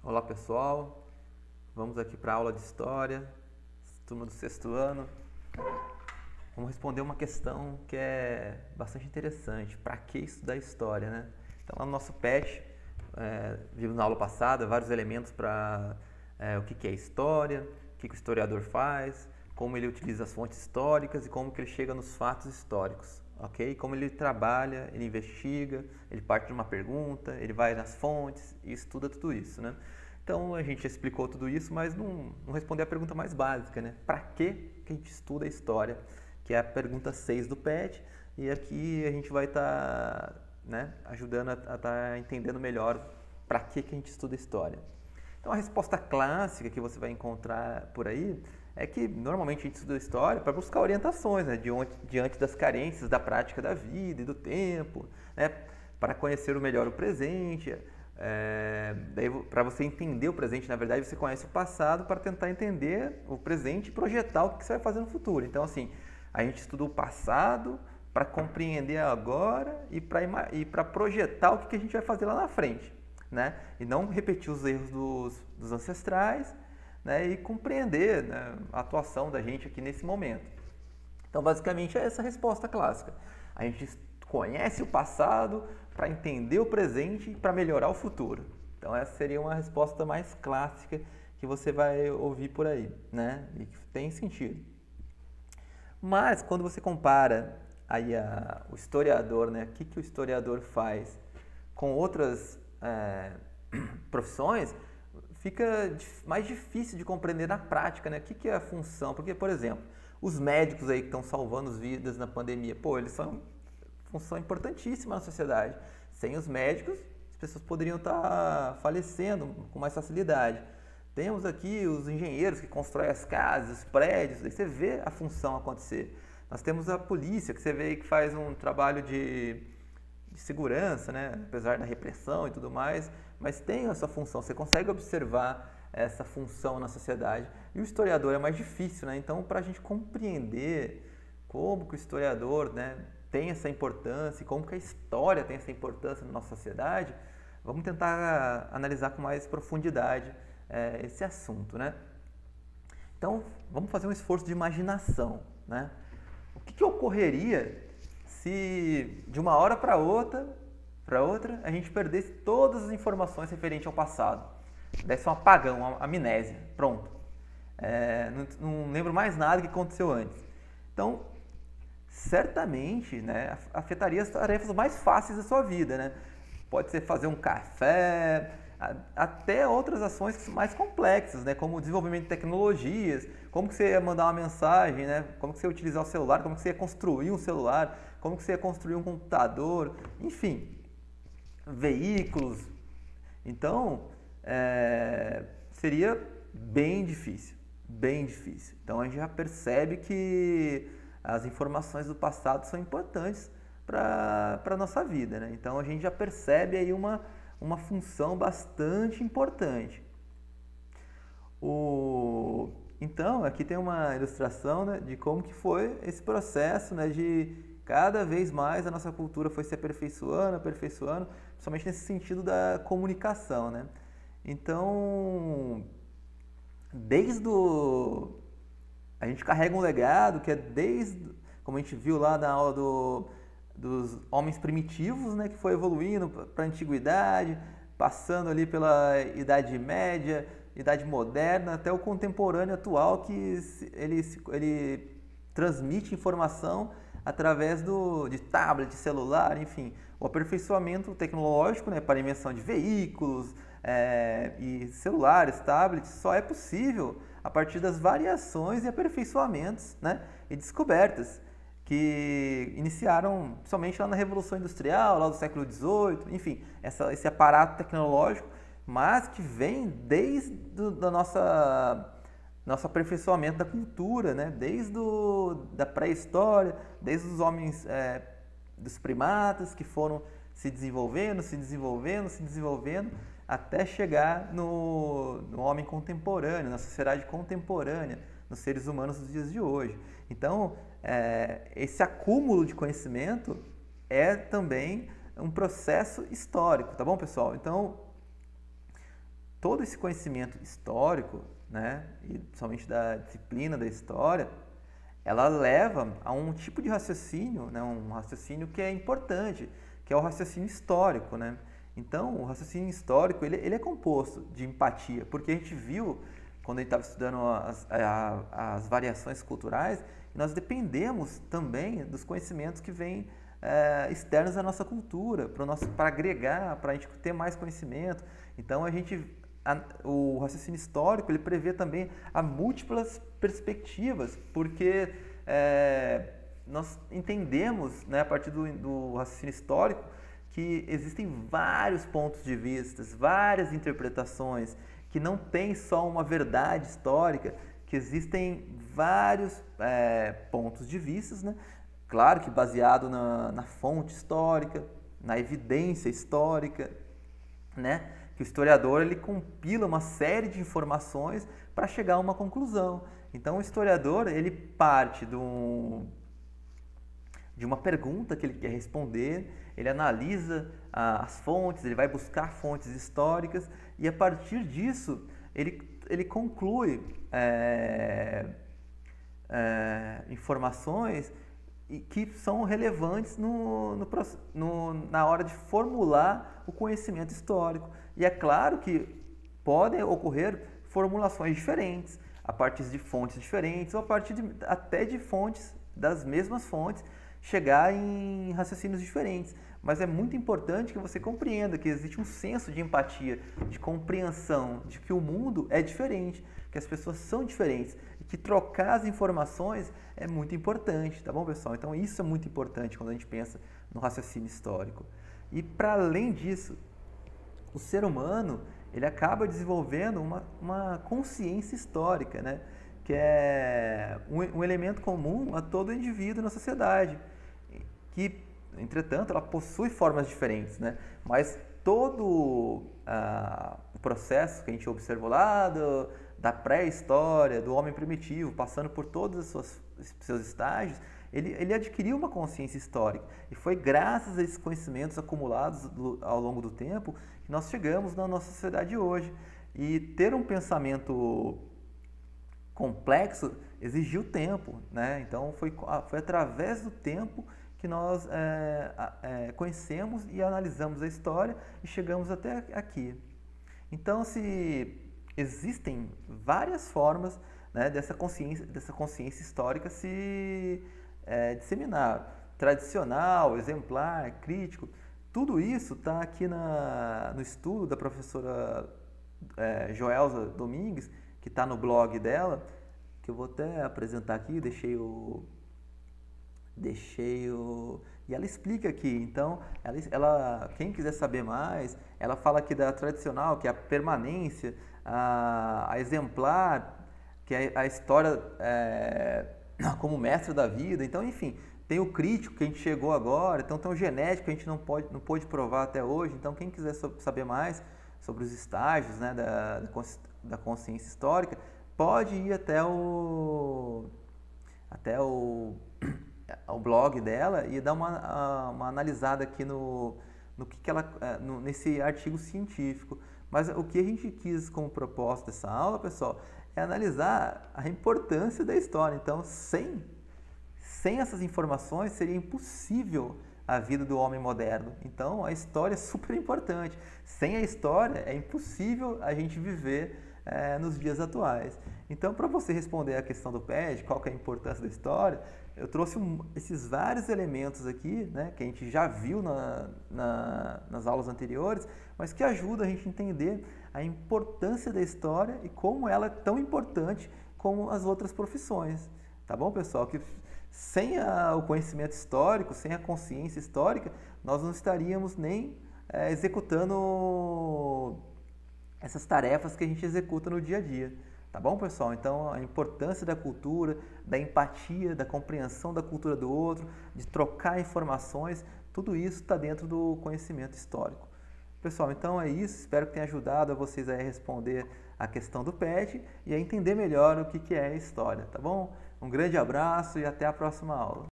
Olá pessoal, vamos aqui para a aula de História, turma do sexto ano. Vamos responder uma questão que é bastante interessante: para que estudar História, né? Então lá no nosso PET, vimos na aula passada vários elementos para o que é História, o que o historiador faz, como ele utiliza as fontes históricas e como que ele chega nos fatos históricos. Ok? Como ele trabalha, ele investiga, ele parte de uma pergunta, ele vai nas fontes e estuda tudo isso, né? Então a gente explicou tudo isso, mas não respondeu a pergunta mais básica, né? Para que a gente estuda a história? Que é a pergunta 6 do PET, e aqui a gente vai estar ajudando a estar entendendo melhor para que a gente estuda a história. Então a resposta clássica que você vai encontrar por aí é que normalmente a gente estuda história para buscar orientações, né, diante das carências da prática da vida e do tempo, né, para conhecer melhor o presente. Daí, para você entender o presente, na verdade, você conhece o passado para tentar entender o presente e projetar o que você vai fazer no futuro. Então, assim, a gente estuda o passado para compreender agora e para projetar o que a gente vai fazer lá na frente, né? E não repetir os erros dos ancestrais, né? E compreender, né, a atuação da gente aqui nesse momento. Então, basicamente, é essa a resposta clássica. A gente conhece o passado para entender o presente e para melhorar o futuro. Então, essa seria uma resposta mais clássica que você vai ouvir por aí, né? E que tem sentido. Mas, quando você compara aí o historiador, né? O que o historiador faz com outras profissões, fica mais difícil de compreender na prática, né? O que é a função? Porque, por exemplo, os médicos aí que estão salvando as vidas na pandemia, eles são função importantíssima na sociedade. Sem os médicos, as pessoas poderiam estar falecendo com mais facilidade. Temos aqui os engenheiros que constroem as casas, os prédios, aí você vê a função acontecer. Nós temos a polícia, que você vê que faz um trabalho de segurança, né? Apesar da repressão e tudo mais, mas tem essa função, você consegue observar essa função na sociedade. E o historiador é mais difícil, né? Então, para a gente compreender como que o historiador, né, tem essa importância e como que a história tem essa importância na nossa sociedade, vamos tentar analisar com mais profundidade esse assunto, né? Então, vamos fazer um esforço de imaginação, né? O que ocorreria se de uma hora para outra a gente perdesse todas as informações referentes ao passado? Desse um apagão, uma amnésia, pronto. Não lembro mais nada que aconteceu antes. Então, certamente, né, afetaria as tarefas mais fáceis da sua vida, né? Pode ser fazer um café, até outras ações mais complexas, né, como o desenvolvimento de tecnologias, como que você ia mandar uma mensagem, né, como que você ia utilizar o celular, como que você ia construir um celular, como que você ia construir um computador, enfim, veículos. Então, seria bem difícil, bem difícil. Então, a gente já percebe que as informações do passado são importantes para a nossa vida, né? Então, a gente já percebe aí uma função bastante importante. Então, aqui tem uma ilustração, né, de como que foi esse processo, né, de cada vez mais a nossa cultura foi se aperfeiçoando, principalmente nesse sentido da comunicação, né? Então, a gente carrega um legado que é como a gente viu lá na aula dos homens primitivos, né, que foi evoluindo para a antiguidade, passando ali pela Idade Média, Idade Moderna, até o contemporâneo atual, que ele transmite informação através de tablet, celular, enfim, o aperfeiçoamento tecnológico, né, para a invenção de veículos e celulares, tablets, só é possível a partir das variações e aperfeiçoamentos, né, e descobertas que iniciaram somente lá na Revolução Industrial, lá do século XVIII, enfim, esse aparato tecnológico, mas que vem desde do nosso aperfeiçoamento da cultura, né? Desde da pré-história, desde os homens, dos primatas, que foram se desenvolvendo, até chegar no homem contemporâneo, na sociedade contemporânea, nos seres humanos dos dias de hoje. Então, esse acúmulo de conhecimento é também um processo histórico, tá bom, pessoal? Então, todo esse conhecimento histórico, né, e principalmente da disciplina da história, ela leva a um tipo de raciocínio, né, um raciocínio que é importante, que é o raciocínio histórico, né? Então, o raciocínio histórico, ele é composto de empatia, porque a gente viu, quando a gente estava estudando as variações culturais, nós dependemos também dos conhecimentos que vêm externos à nossa cultura, para agregar, para a gente ter mais conhecimento. Então, o raciocínio histórico, ele prevê também a múltiplas perspectivas, porque nós entendemos, né, a partir do raciocínio histórico, que existem vários pontos de vista, várias interpretações, que não tem só uma verdade histórica, que existem vários pontos de vista, né? Claro que baseado na fonte histórica, na evidência histórica, né? Que o historiador ele compila uma série de informações para chegar a uma conclusão. Então o historiador ele parte de uma pergunta que ele quer responder, ele analisa as fontes, ele vai buscar fontes históricas e a partir disso ele conclui informações que são relevantes na hora de formular o conhecimento histórico. E é claro que podem ocorrer formulações diferentes, a partir de fontes diferentes ou a partir até de fontes, das mesmas fontes, chegar em raciocínios diferentes. Mas é muito importante que você compreenda que existe um senso de empatia, de compreensão, de que o mundo é diferente, que as pessoas são diferentes e que trocar as informações é muito importante, tá bom, pessoal? Então isso é muito importante quando a gente pensa no raciocínio histórico. E para além disso, o ser humano ele acaba desenvolvendo uma consciência histórica, né? Que é um elemento comum a todo indivíduo na sociedade, que, entretanto, ela possui formas diferentes, né? Mas todo o processo que a gente observou lá da pré-história, do homem primitivo, passando por todos os seus estágios, ele adquiriu uma consciência histórica. E foi graças a esses conhecimentos acumulados ao longo do tempo que nós chegamos na nossa sociedade hoje. E ter um pensamento complexo exigiu tempo, né? Então foi através do tempo que nós conhecemos e analisamos a história e chegamos até aqui. Então, se existem várias formas, né, dessa consciência histórica se disseminar, tradicional, exemplar, crítico, tudo isso está aqui no estudo da professora Joelza Domingues, que está no blog dela, que eu vou até apresentar aqui, deixei o e ela explica aqui. Então, quem quiser saber mais, ela fala aqui da tradicional, que é a permanência, a exemplar, que é a história como mestre da vida. Então, enfim, tem o crítico que a gente chegou agora, então tem o genético que a gente não pôde provar até hoje. Então, quem quiser saber mais sobre os estágios, né, da consciência histórica, pode ir até o blog dela e dar uma analisada aqui nesse artigo científico. Mas o que a gente quis como propósito dessa aula, pessoal, é analisar a importância da história. Então, sem essas informações, seria impossível a vida do homem moderno. Então, a história é super importante. Sem a história, é impossível a gente viver nos dias atuais. Então, para você responder a questão do PED, qual que é a importância da história, eu trouxe esses vários elementos aqui, né, que a gente já viu nas aulas anteriores, mas que ajudam a gente a entender a importância da história e como ela é tão importante como as outras profissões. Tá bom, pessoal? Que sem o conhecimento histórico, sem a consciência histórica, nós não estaríamos nem executando essas tarefas que a gente executa no dia a dia. Tá bom, pessoal? Então, a importância da cultura, da empatia, da compreensão da cultura do outro, de trocar informações, tudo isso está dentro do conhecimento histórico. Pessoal, então é isso. Espero que tenha ajudado a vocês a responder a questão do PET e a entender melhor o que é a história, tá bom? Um grande abraço e até a próxima aula.